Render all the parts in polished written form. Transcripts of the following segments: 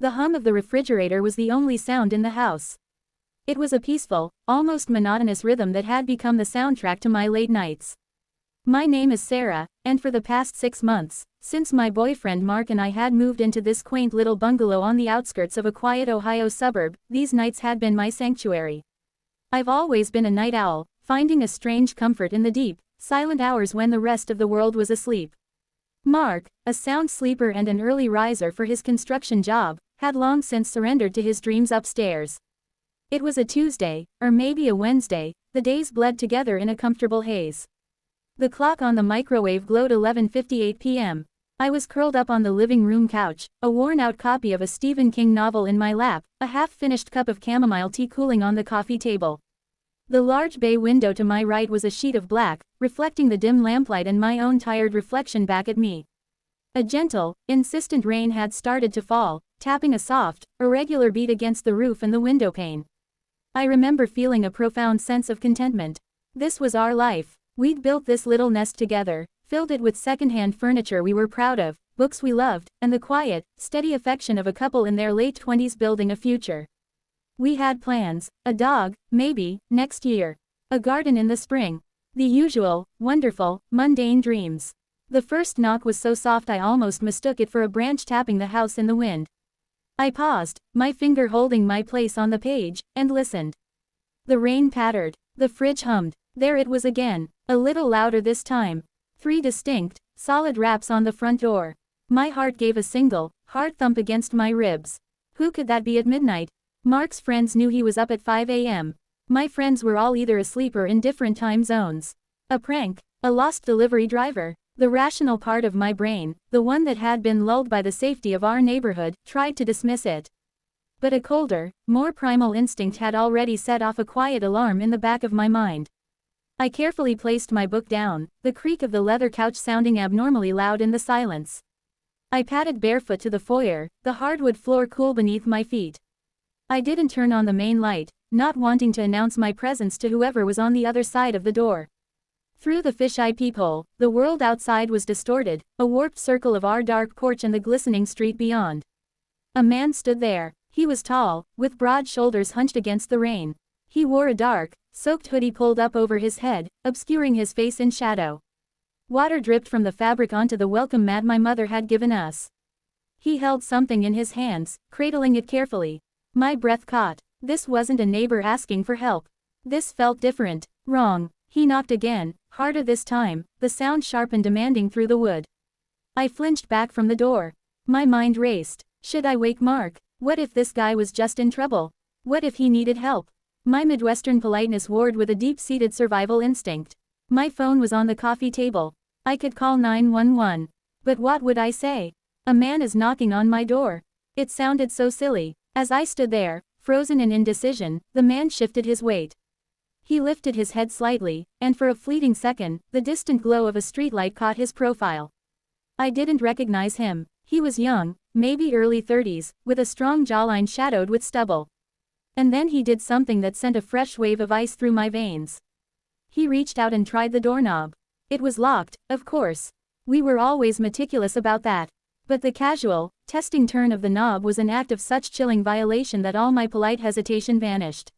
The hum of the refrigerator was the only sound in the house. It was a peaceful, almost monotonous rhythm that had become the soundtrack to my late nights. My name is Sarah, and for the past 6 months, since my boyfriend Mark and I had moved into this quaint little bungalow on the outskirts of a quiet Ohio suburb, these nights had been my sanctuary. I've always been a night owl, finding a strange comfort in the deep, silent hours when the rest of the world was asleep. Mark, a sound sleeper and an early riser for his construction job, had long since surrendered to his dreams upstairs. It was a Tuesday, or maybe a Wednesday, the days bled together in a comfortable haze. The clock on the microwave glowed 11:58 p.m. I was curled up on the living room couch, a worn-out copy of a Stephen King novel in my lap, a half-finished cup of chamomile tea cooling on the coffee table. The large bay window to my right was a sheet of black, reflecting the dim lamplight and my own tired reflection back at me. A gentle, insistent rain had started to fall, tapping a soft, irregular beat against the roof and the window pane. I remember feeling a profound sense of contentment. This was our life. We'd built this little nest together, filled it with second-hand furniture we were proud of, books we loved, and the quiet, steady affection of a couple in their late 20s building a future. We had plans, a dog, maybe, next year. A garden in the spring. The usual, wonderful, mundane dreams. The first knock was so soft I almost mistook it for a branch tapping the house in the wind. I paused, my finger holding my place on the page, and listened. The rain pattered. The fridge hummed. There it was again, a little louder this time. 3 distinct, solid raps on the front door. My heart gave a single, hard thump against my ribs. Who could that be at midnight? Mark's friends knew he was up at 5 a.m. My friends were all either asleep or in different time zones. A prank? A lost delivery driver? The rational part of my brain, the one that had been lulled by the safety of our neighborhood, tried to dismiss it. But a colder, more primal instinct had already set off a quiet alarm in the back of my mind. I carefully placed my book down, the creak of the leather couch sounding abnormally loud in the silence. I padded barefoot to the foyer, the hardwood floor cool beneath my feet. I didn't turn on the main light, not wanting to announce my presence to whoever was on the other side of the door. Through the fisheye peephole, the world outside was distorted, a warped circle of our dark porch and the glistening street beyond. A man stood there. He was tall, with broad shoulders hunched against the rain. He wore a dark, soaked hoodie pulled up over his head, obscuring his face in shadow. Water dripped from the fabric onto the welcome mat my mother had given us. He held something in his hands, cradling it carefully. My breath caught. This wasn't a neighbor asking for help. This felt different. Wrong. He knocked again, harder this time, the sound sharp and demanding through the wood. I flinched back from the door. My mind raced. Should I wake Mark? What if this guy was just in trouble? What if he needed help? My Midwestern politeness warred with a deep-seated survival instinct. My phone was on the coffee table. I could call 911. But what would I say? A man is knocking on my door. It sounded so silly. As I stood there, frozen in indecision, the man shifted his weight. He lifted his head slightly, and for a fleeting second, the distant glow of a streetlight caught his profile. I didn't recognize him. He was young, maybe early 30s, with a strong jawline shadowed with stubble. And then he did something that sent a fresh wave of ice through my veins. He reached out and tried the doorknob. It was locked, of course. We were always meticulous about that. But the casual, testing turn of the knob was an act of such chilling violation that all my polite hesitation vanished.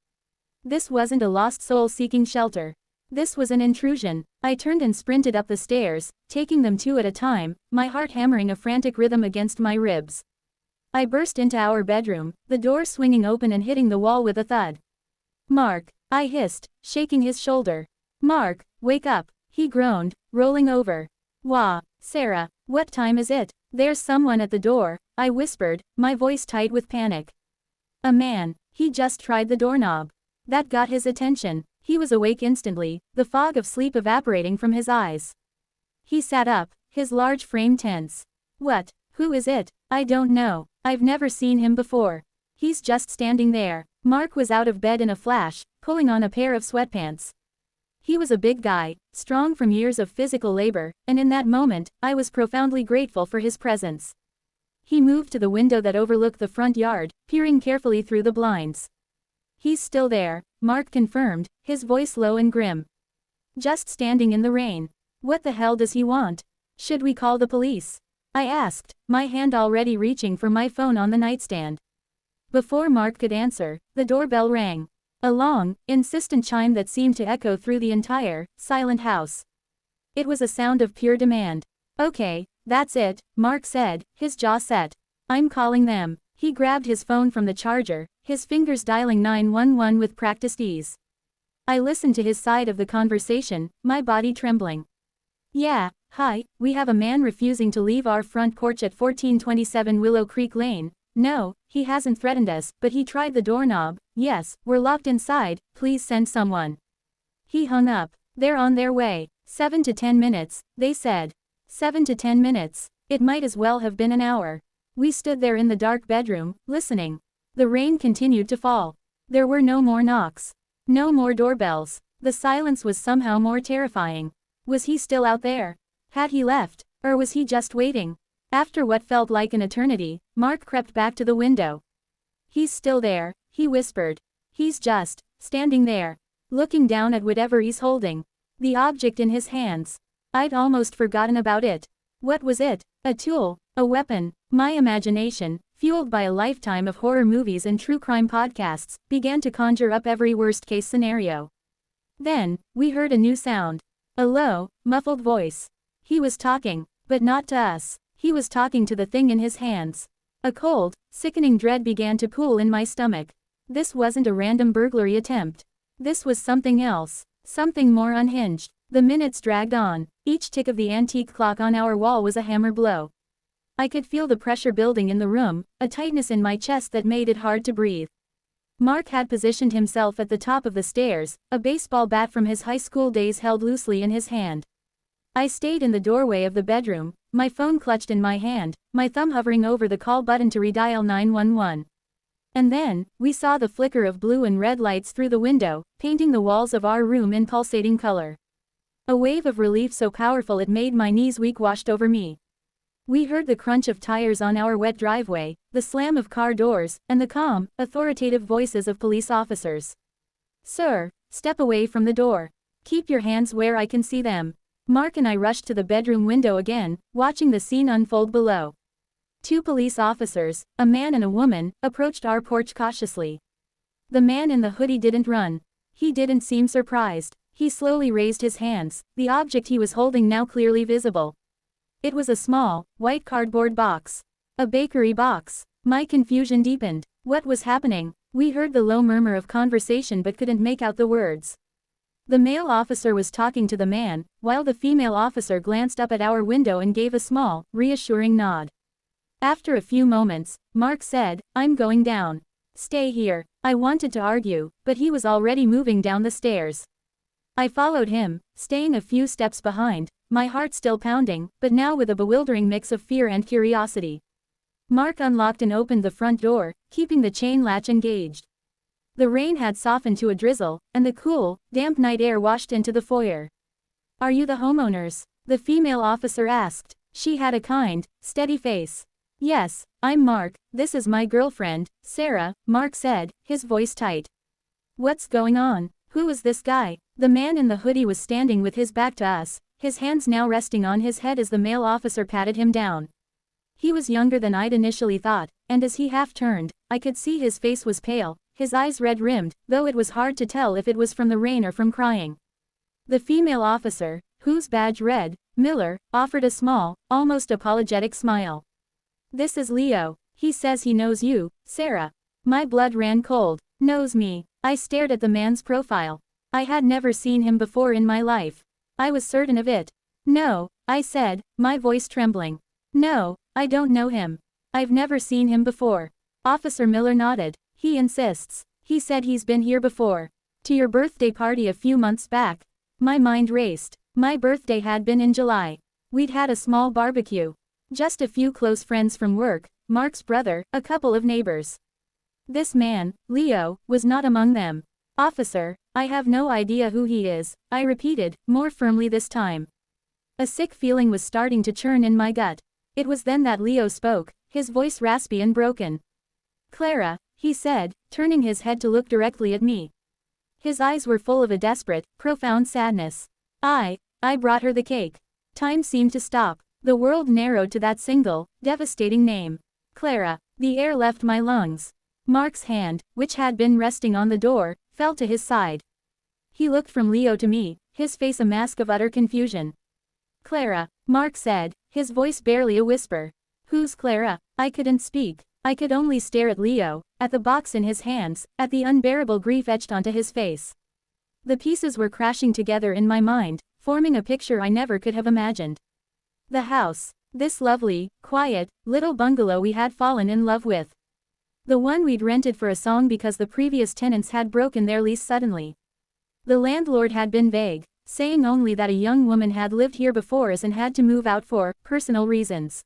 This wasn't a lost soul seeking shelter. This was an intrusion. I turned and sprinted up the stairs, taking them 2 at a time, my heart hammering a frantic rhythm against my ribs. I burst into our bedroom, the door swinging open and hitting the wall with a thud. "Mark," I hissed, shaking his shoulder. "Mark, wake up," he groaned, rolling over. "Wah, Sarah, what time is it?" "There's someone at the door," I whispered, my voice tight with panic. A man. He just tried the doorknob. That got his attention. He was awake instantly, the fog of sleep evaporating from his eyes. He sat up, his large frame tense. "What? Who is it?" "I don't know. I've never seen him before. He's just standing there." Mark was out of bed in a flash, pulling on a pair of sweatpants. He was a big guy, strong from years of physical labor, and in that moment, I was profoundly grateful for his presence. He moved to the window that overlooked the front yard, peering carefully through the blinds. "He's still there," Mark confirmed, his voice low and grim. "Just standing in the rain. What the hell does he want? Should we call the police?" I asked, my hand already reaching for my phone on the nightstand. Before Mark could answer, the doorbell rang. A long, insistent chime that seemed to echo through the entire, silent house. It was a sound of pure demand. Okay, that's it, Mark said, his jaw set. I'm calling them. He grabbed his phone from the charger, his fingers dialing 911 with practiced ease. I listened to his side of the conversation, my body trembling. Yeah, hi, we have a man refusing to leave our front porch at 1427 Willow Creek Lane. No, he hasn't threatened us, but he tried the doorknob. Yes, we're locked inside, please send someone. He hung up. They're on their way. 7 to 10 minutes, they said. 7 to 10 minutes. It might as well have been an hour. We stood there in the dark bedroom, listening. The rain continued to fall. There were no more knocks. No more doorbells. The silence was somehow more terrifying. Was he still out there? Had he left? Or was he just waiting? After what felt like an eternity, Mark crept back to the window. He's still there, he whispered. He's just standing there, looking down at whatever he's holding. The object in his hands. I'd almost forgotten about it. What was it? A tool? A weapon? My imagination, fueled by a lifetime of horror movies and true crime podcasts, began to conjure up every worst-case scenario. Then, we heard a new sound. A low, muffled voice. He was talking, but not to us. He was talking to the thing in his hands. A cold, sickening dread began to pool in my stomach. This wasn't a random burglary attempt. This was something else. Something more unhinged. The minutes dragged on. Each tick of the antique clock on our wall was a hammer blow. I could feel the pressure building in the room, a tightness in my chest that made it hard to breathe. Mark had positioned himself at the top of the stairs, a baseball bat from his high school days held loosely in his hand. I stayed in the doorway of the bedroom, my phone clutched in my hand, my thumb hovering over the call button to redial 911. And then, we saw the flicker of blue and red lights through the window, painting the walls of our room in pulsating color. A wave of relief so powerful it made my knees weak washed over me. We heard the crunch of tires on our wet driveway, the slam of car doors, and the calm, authoritative voices of police officers. Sir, step away from the door. Keep your hands where I can see them. Mark and I rushed to the bedroom window again, watching the scene unfold below. 2 police officers, a man and a woman, approached our porch cautiously. The man in the hoodie didn't run. He didn't seem surprised. He slowly raised his hands, the object he was holding now clearly visible. It was a small, white cardboard box. A bakery box. My confusion deepened. What was happening? We heard the low murmur of conversation but couldn't make out the words. The male officer was talking to the man, while the female officer glanced up at our window and gave a small, reassuring nod. After a few moments, Mark said, I'm going down. Stay here. I wanted to argue, but he was already moving down the stairs. I followed him, staying a few steps behind, my heart still pounding, but now with a bewildering mix of fear and curiosity. Mark unlocked and opened the front door, keeping the chain latch engaged. The rain had softened to a drizzle, and the cool, damp night air washed into the foyer. Are you the homeowners? The female officer asked. She had a kind, steady face. Yes, I'm Mark, this is my girlfriend, Sarah, Mark said, his voice tight. What's going on? Who is this guy? The man in the hoodie was standing with his back to us, his hands now resting on his head as the male officer patted him down. He was younger than I'd initially thought, and as he half turned, I could see his face was pale, his eyes red-rimmed, though it was hard to tell if it was from the rain or from crying. The female officer, whose badge read, Miller, offered a small, almost apologetic smile. This is Leo. He says he knows you, Sarah. My blood ran cold. Knows me. I stared at the man's profile. I had never seen him before in my life. I was certain of it. No, I said, my voice trembling. No, I don't know him. I've never seen him before. Officer Miller nodded. He insists. He said he's been here before. To your birthday party a few months back. My mind raced. My birthday had been in July. We'd had a small barbecue. Just a few close friends from work, Mark's brother, a couple of neighbors. This man, Leo, was not among them. Officer, I have no idea who he is, I repeated, more firmly this time. A sick feeling was starting to churn in my gut. It was then that Leo spoke, his voice raspy and broken. Clara, he said, turning his head to look directly at me. His eyes were full of a desperate, profound sadness. I brought her the cake. Time seemed to stop. The world narrowed to that single, devastating name. Clara. The air left my lungs. Mark's hand, which had been resting on the door, fell to his side. He looked from Leo to me, his face a mask of utter confusion. Clara, Mark said, his voice barely a whisper. Who's Clara? I couldn't speak. I could only stare at Leo, at the box in his hands, at the unbearable grief etched onto his face. The pieces were crashing together in my mind, forming a picture I never could have imagined. The house. This lovely, quiet, little bungalow we had fallen in love with. The one we'd rented for a song because the previous tenants had broken their lease suddenly. The landlord had been vague, saying only that a young woman had lived here before us and had to move out for personal reasons.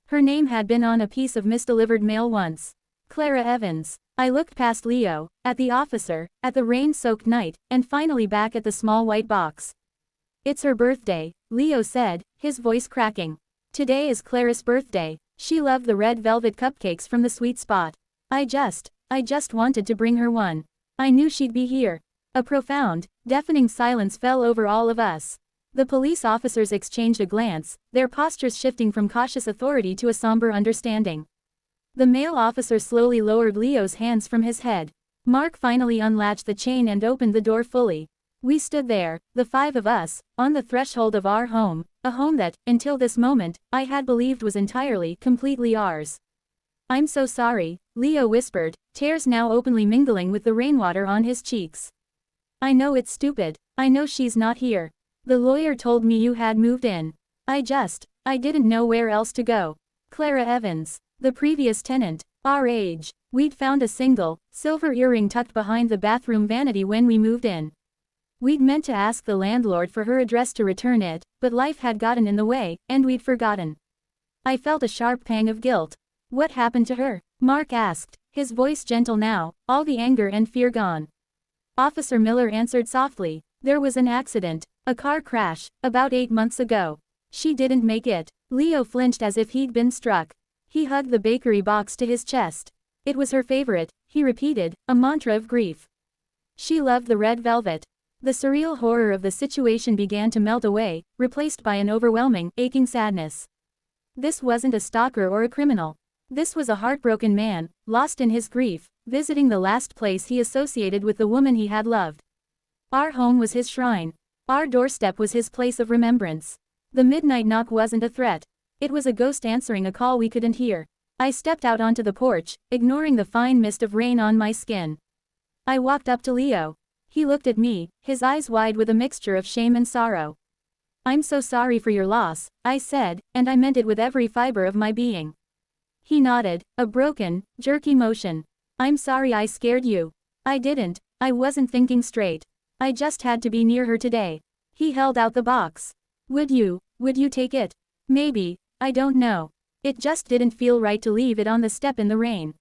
Her name had been on a piece of misdelivered mail once. Clara Evans. I looked past Leo, at the officer, at the rain-soaked night, and finally back at the small white box. It's her birthday, Leo said, his voice cracking. Today is Clara's birthday. She loved the red velvet cupcakes from the sweet spot. I just wanted to bring her one. I knew she'd be here. A profound, deafening silence fell over all of us. The police officers exchanged a glance, their postures shifting from cautious authority to a somber understanding. The male officer slowly lowered Leo's hands from his head. Mark finally unlatched the chain and opened the door fully. We stood there, the five of us, on the threshold of our home, a home that, until this moment, I had believed was entirely, completely ours. I'm so sorry, Leo whispered, tears now openly mingling with the rainwater on his cheeks. I know it's stupid. I know she's not here. The lawyer told me you had moved in. I didn't know where else to go. Clara Evans, the previous tenant, our age. We'd found a single, silver earring tucked behind the bathroom vanity when we moved in. We'd meant to ask the landlord for her address to return it, but life had gotten in the way, and we'd forgotten. I felt a sharp pang of guilt. What happened to her? Mark asked, his voice gentle now, all the anger and fear gone. Officer Miller answered softly. There was an accident, a car crash, about 8 months ago. She didn't make it. Leo flinched as if he'd been struck. He hugged the bakery box to his chest. It was her favorite, he repeated, a mantra of grief. She loved the red velvet. The surreal horror of the situation began to melt away, replaced by an overwhelming, aching sadness. This wasn't a stalker or a criminal. This was a heartbroken man, lost in his grief, visiting the last place he associated with the woman he had loved. Our home was his shrine. Our doorstep was his place of remembrance. The midnight knock wasn't a threat. It was a ghost answering a call we couldn't hear. I stepped out onto the porch, ignoring the fine mist of rain on my skin. I walked up to Leo. He looked at me, his eyes wide with a mixture of shame and sorrow. I'm so sorry for your loss, I said, and I meant it with every fiber of my being. He nodded, a broken, jerky motion. I'm sorry I scared you. I didn't. I wasn't thinking straight. I just had to be near her today. He held out the box. Would you take it? Maybe, I don't know. It just didn't feel right to leave it on the step in the rain.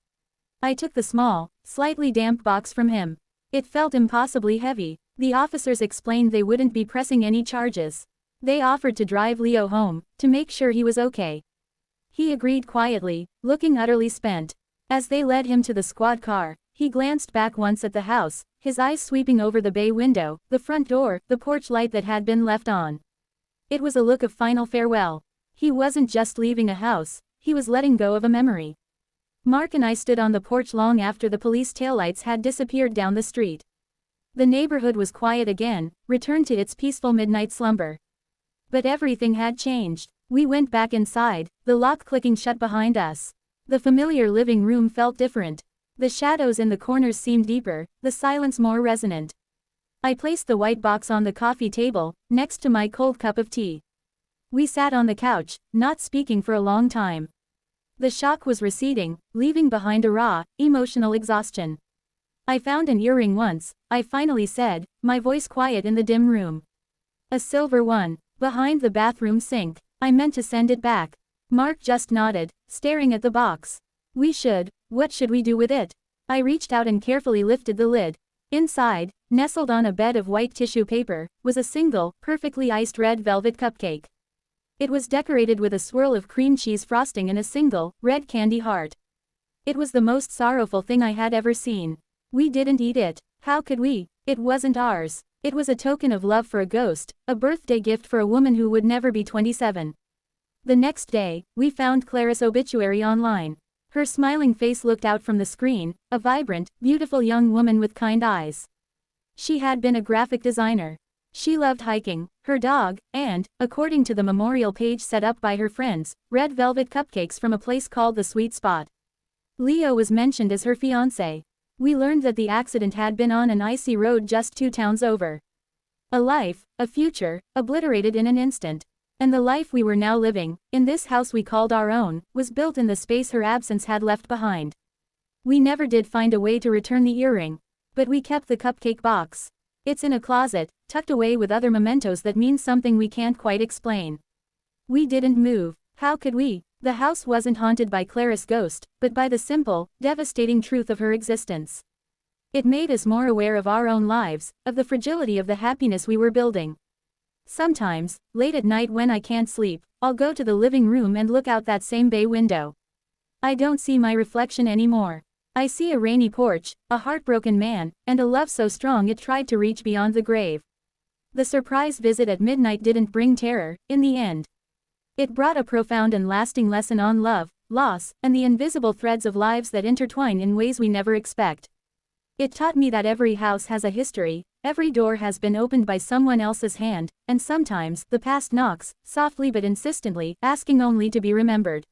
I took the small, slightly damp box from him. It felt impossibly heavy. The officers explained they wouldn't be pressing any charges. They offered to drive Leo home, to make sure he was okay. He agreed quietly, looking utterly spent. As they led him to the squad car, he glanced back once at the house, his eyes sweeping over the bay window, the front door, the porch light that had been left on. It was a look of final farewell. He wasn't just leaving a house, he was letting go of a memory. Mark and I stood on the porch long after the police taillights had disappeared down the street. The neighborhood was quiet again, returned to its peaceful midnight slumber. But everything had changed. We went back inside, the lock clicking shut behind us. The familiar living room felt different. The shadows in the corners seemed deeper, the silence more resonant. I placed the white box on the coffee table, next to my cold cup of tea. We sat on the couch, not speaking for a long time. The shock was receding, leaving behind a raw, emotional exhaustion. I found an earring once, I finally said, my voice quiet in the dim room. A silver one, behind the bathroom sink. I meant to send it back. Mark just nodded, staring at the box. What should we do with it? I reached out and carefully lifted the lid. Inside, nestled on a bed of white tissue paper, was a single, perfectly iced red velvet cupcake. It was decorated with a swirl of cream cheese frosting and a single, red candy heart. It was the most sorrowful thing I had ever seen. We didn't eat it. How could we? It wasn't ours. It was a token of love for a ghost, a birthday gift for a woman who would never be 27. The next day, we found Clara's obituary online. Her smiling face looked out from the screen, a vibrant, beautiful young woman with kind eyes. She had been a graphic designer. She loved hiking, her dog, and, according to the memorial page set up by her friends, red velvet cupcakes from a place called the Sweet Spot. Leo was mentioned as her fiancé. We learned that the accident had been on an icy road just 2 towns over. A life, a future, obliterated in an instant. And the life we were now living, in this house we called our own, was built in the space her absence had left behind. We never did find a way to return the earring. But we kept the cupcake box. It's in a closet, tucked away with other mementos that mean something we can't quite explain. We didn't move. How could we? The house wasn't haunted by Clara's ghost, but by the simple, devastating truth of her existence. It made us more aware of our own lives, of the fragility of the happiness we were building. Sometimes, late at night when I can't sleep, I'll go to the living room and look out that same bay window. I don't see my reflection anymore. I see a rainy porch, a heartbroken man, and a love so strong it tried to reach beyond the grave. The surprise visit at midnight didn't bring terror, in the end. It brought a profound and lasting lesson on love, loss, and the invisible threads of lives that intertwine in ways we never expect. It taught me that every house has a history, every door has been opened by someone else's hand, and sometimes, the past knocks, softly but insistently, asking only to be remembered.